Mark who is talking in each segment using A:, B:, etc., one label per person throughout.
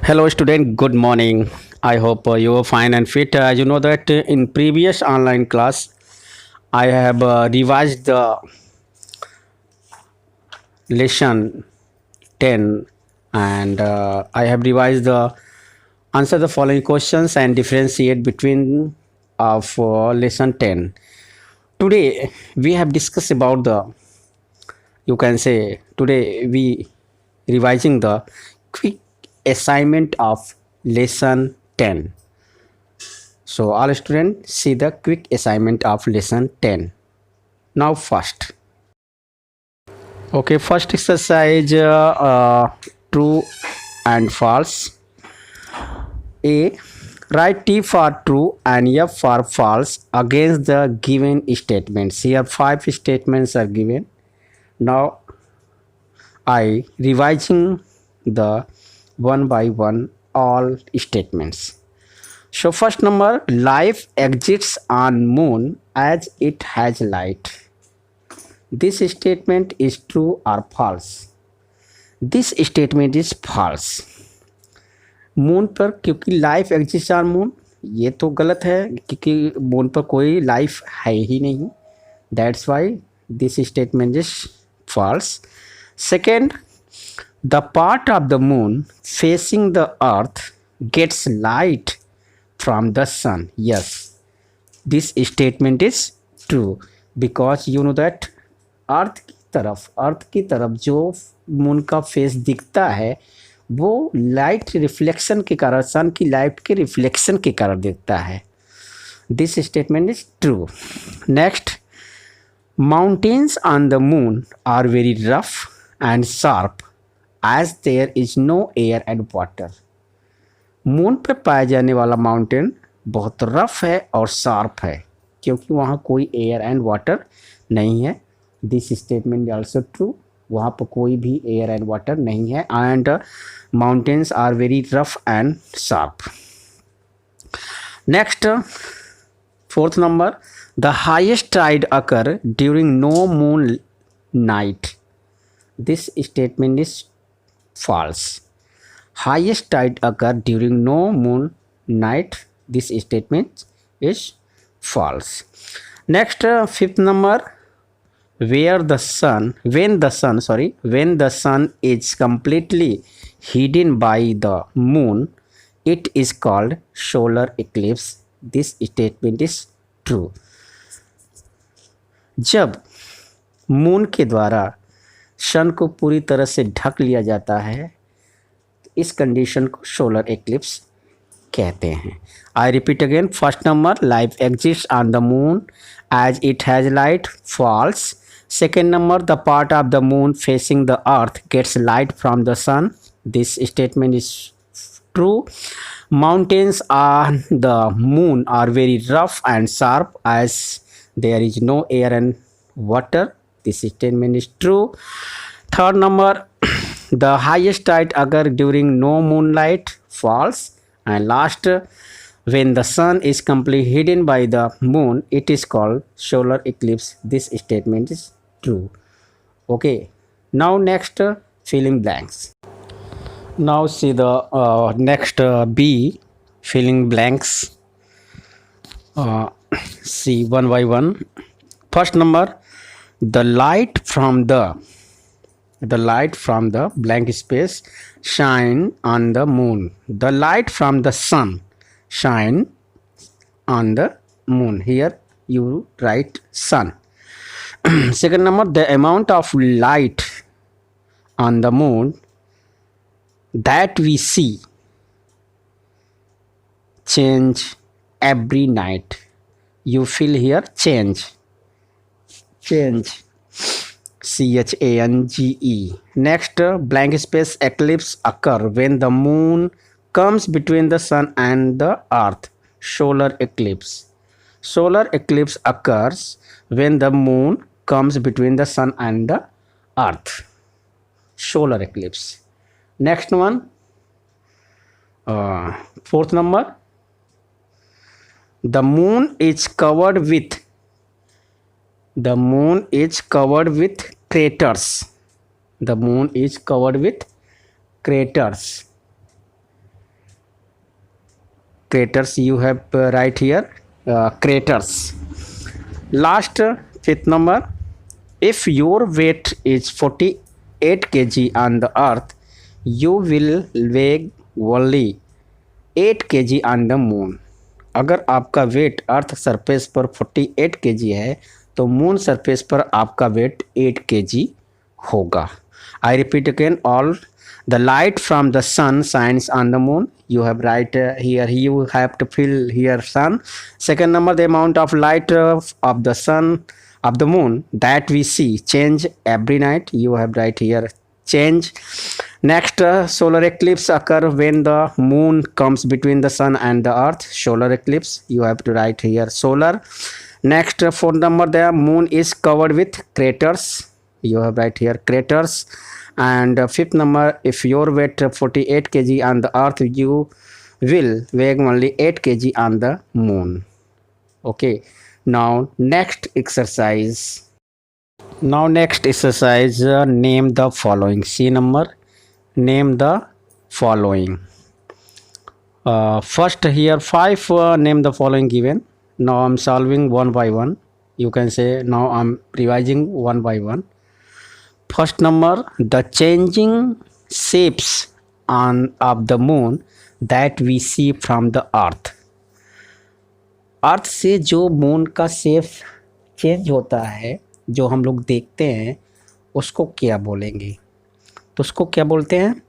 A: Hello, student. Good morning. I hope you are fine and fit. You know that in previous online class, I have revised the lesson 10 and I have revised the answer the following questions and differentiate between of lesson 10. Today we have discussed about the you can say today we revising the quick assignment of lesson 10. So all students see the quick assignment of lesson 10. Now first. Okay, first exercise true and false. A. Write T for true and F for false against the given statements. Here five statements are given. Now I revising the one by one all statements. So first number, life exists on moon as it has light. This statement is true or false? This statement is false. Moon पर क्योंकि life exist on moon, ये तो गलत है क्योंकि moon पर कोई life है ही नहीं. That's why this statement is false. Second, the part of the moon facing the earth gets light from the sun. Yes, this statement is true because you know that अर्थ की तरफ जो moon का face दिखता है वो light reflection के कारण, सन की लाइट के रिफ्लेक्शन के कारण दिखता है. This statement is true. Next, mountains on the moon are very rough and sharp as there is no air and water. Moon पर पाया जाने वाला माउंटेन बहुत रफ है और शार्प है क्योंकि वहाँ कोई एयर एंड वाटर नहीं है. This statement also true. वहाँ पर कोई भी एयर एंड वाटर नहीं है. And mountains are very rough and sharp. Next, fourth number, the highest tide occur during no moon night. This statement is false. Highest tide occur during no moon night. This statement is false. Next, fifth number, when the sun is completely hidden by the moon, it is called solar eclipse. This statement is true. जब moon के द्वारा सन को पूरी तरह से ढक लिया जाता है, इस कंडीशन को सोलर एक्लिप्स कहते हैं. I repeat again. First number, life exist on the moon as it has light. False. Second number, the part of the moon facing the earth gets light from the sun. This statement is true. Mountains on the moon are very rough and sharp as there is no air and water. This statement is true. Third number, the highest tide occur during no moonlight. False. And last, when the sun is completely hidden by the moon, it is called solar eclipse. This statement is true. Okay, now next, filling blanks. Now see the next B, filling blanks. See one by one. First number, the light from the blank space shine on the moon. The light from the sun shine on the moon. Here you write sun. Second number, the amount of light on the moon that we see change every night. You fill here change. CHANGE. Next, blank space eclipse occur when the moon comes between the sun and the earth. Solar eclipse. Solar eclipse occurs when the moon comes between the sun and the earth. Solar eclipse. Next one, fourth number, the moon is covered with craters. The moon is covered with craters. craters you have right here, craters. Last, fifth number, if your weight is 48 kg on the earth, you will weigh only 8 kg on the moon. अगर आपका wait earth surface पर 48 kg है तो moon surface पर आपका wait 8 kg होगा. I repeat again, all the light from the sun shines on the moon. You have right here, you have to fill here sun. Second number, the amount of light of the sun, of the moon that we see change every night. You have right here, change. Next, solar eclipse occur when the moon comes between the sun and the earth. Solar eclipse, you have to write here solar. Next, fourth number, the moon is covered with craters. You have right here craters. And fifth number, if your weight 48 kg on the earth, you will weigh only 8 kg on the moon. Okay, now next exercise. Name the following. C number, name the following. First here 5 name the following given. Now I'm solving one by one. You can say now I'm revising one by one. First number, the changing shapes of the moon that we see from the earth. अर्थ से जो moon का shape change होता है, जो हम लोग देखते हैं, उसको क्या बोलेंगे? तो उसको क्या बोलते हैं?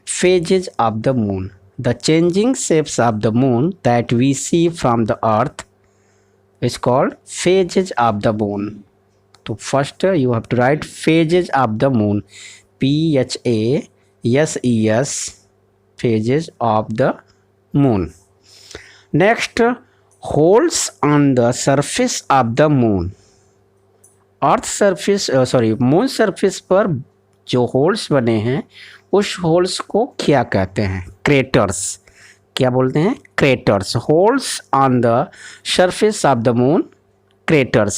A: Phases of the moon. The changing shapes of the moon that we see from the earth is called phases of the moon. तो first you have to write phases of the moon, PHASES, phases of the moon. Next, holes on the surface of the moon. Earth surface moon surface पर जो holes बने हैं उस holes को क्या कहते हैं? क्रेटर्स. क्या बोलते हैं? Craters. Holes on the surface of the moon, craters,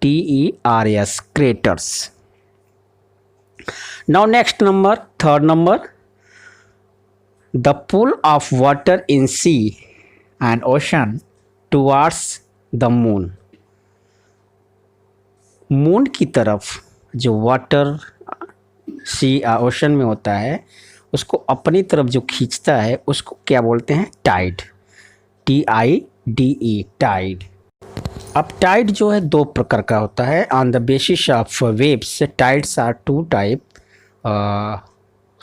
A: CRATERS, craters. Now next number, third number, the pull of water in sea and ocean towards the moon. Moon की तरफ जो वाटर सी ओशन में होता है उसको अपनी तरफ जो खींचता है उसको क्या बोलते हैं? टाइड. TIDE, tide. अब टाइड जो है दो प्रकार का होता है. On the basis of waves, tides are two type,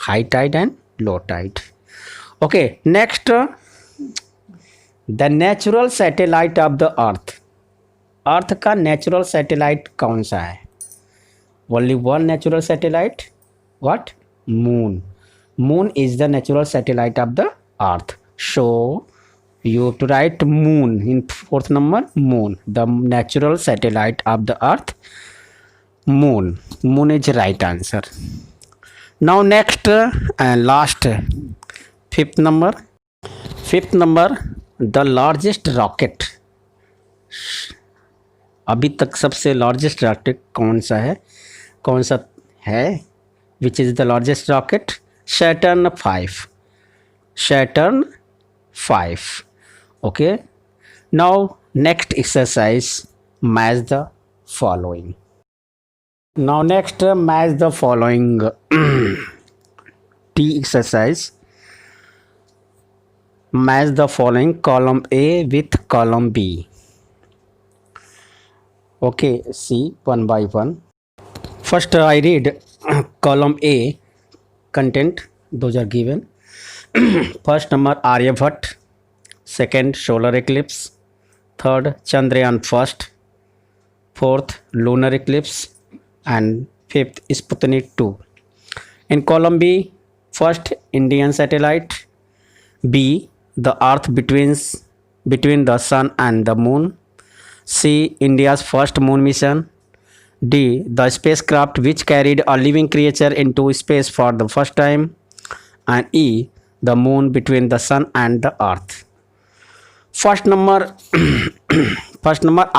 A: high tide and low tide. Okay, next, the natural satellite of the earth. Earth का नेचुरल सैटेलाइट कौन सा है? Only one natural satellite. What? Moon. Moon is the natural satellite of the earth. So you have to write moon in fourth number, moon, the natural satellite of the earth, moon. Moon is right answer. Now next and last, fifth number, the largest rocket. अभी तक सबसे largest rocket कौन सा है? Which is the largest rocket? Saturn 5. Okay, now next exercise, match the following. Now next, match the following T exercise. Match the following column A with column B. Okay, see one by one. First I read column A content, those are given. First number, Aryabhat. Second, solar eclipse. Third, Chandrayaan first. Fourth, lunar eclipse. And fifth, Sputnik 2. In column B, first, Indian satellite. B, the earth between the sun and the moon. C, India's first moon mission. D, the spacecraft which carried a living creature into space for the first time. And E, the moon between the sun and the earth. First number,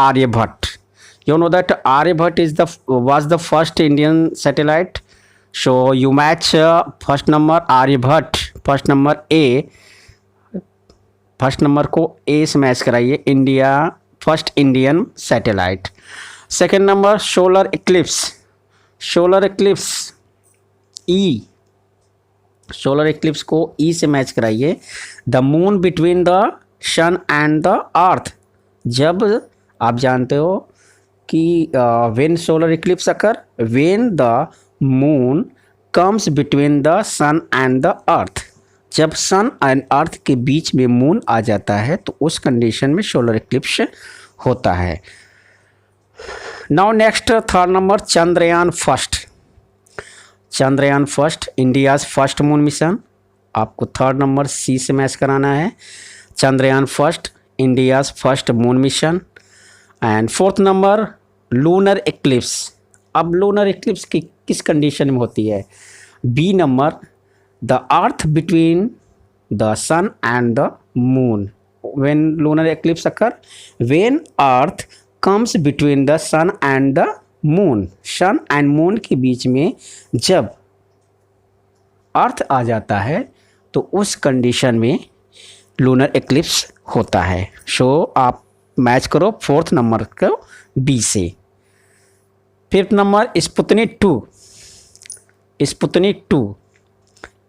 A: Aryabhat. You know that Aryabhat was the first Indian satellite. So you match first number Aryabhat, first number A first number को A से match कराइए, India first Indian satellite. Second number solar eclipse, solar eclipse E, solar eclipse को E से match कराइए, the moon between the sun and the earth. जब आप जानते हो कि when solar eclipse occur, when the moon comes between the sun and the earth, जब sun and earth के बीच में मून आ जाता है तो उस कंडीशन में सोलर इक्लिप्स होता है। Now next third number Chandrayaan first, Chandrayaan first India's first moon mission, आपको थर्ड नंबर सी से मैच कराना है, Chandrayaan first India's first moon mission. And fourth number lunar eclipse, अब लूनर इक्लिप्स की किस कंडीशन में होती है, B number the earth between the sun and the moon, when lunar eclipse occur, when earth comes between the sun and the moon, sun and moon के बीच में जब अर्थ आ जाता है तो उस कंडीशन में लूनर इक्लिप्स होता है। सो आप मैच करो फोर्थ नंबर को बी से। Fifth number Sputnik two, Sputnik two,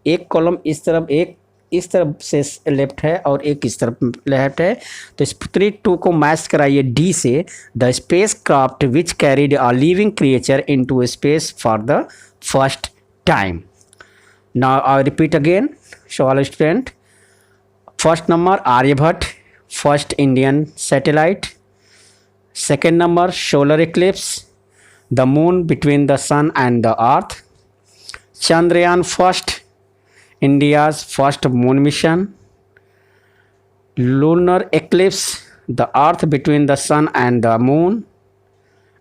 A: एक कॉलम इस तरफ, एक इस तरफ से लेफ्ट है और एक इस तरफ लेफ्ट है, तो स्पुतनिक 2 को मैच कराइए डी से, the space craft which carried a living creature into space for the first time. Now I repeat again, so all student, first number Aryabhatta first Indian satellite, second number solar eclipse, the moon between the sun and the earth, Chandrayaan first India's first moon mission, lunar eclipse, the earth between the sun and the moon,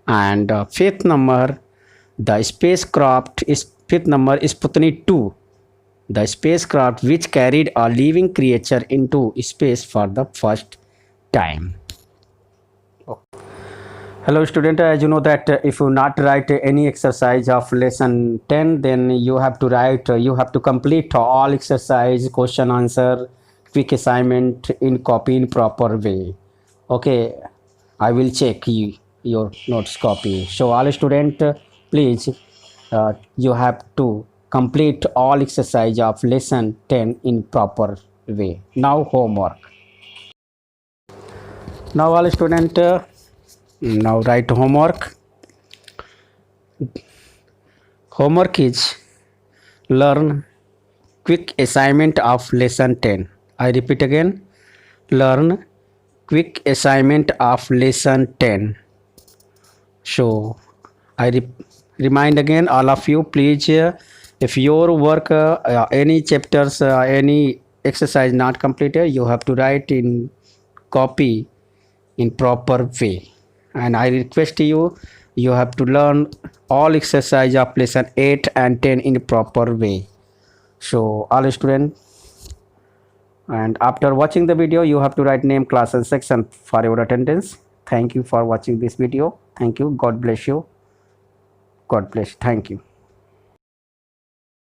A: and fifth number the spacecraft is fifth number is Sputnik 2, the spacecraft which carried a living creature into space for the first time. Hello student, as you know that if you not write any exercise of lesson 10, then you have to write, you have to complete all exercise, question answer, quick assignment in copy in proper way. Okay, I will check your notes copy. So all student, please you have to complete all exercise of lesson 10 in proper way. Now homework. Now all student, now write homework. Homework is learn quick assignment of lesson 10. I repeat again, learn quick assignment of lesson 10. So I remind again all of you, please if your work any chapters any exercise not completed, you have to write in copy in proper way. And I request you, you have to learn all exercise of lesson 8 and 10 in proper way. So all students, and after watching the video, you have to write name, class and section for your attendance. Thank you for watching this video. Thank you. God bless you. God bless. Thank you.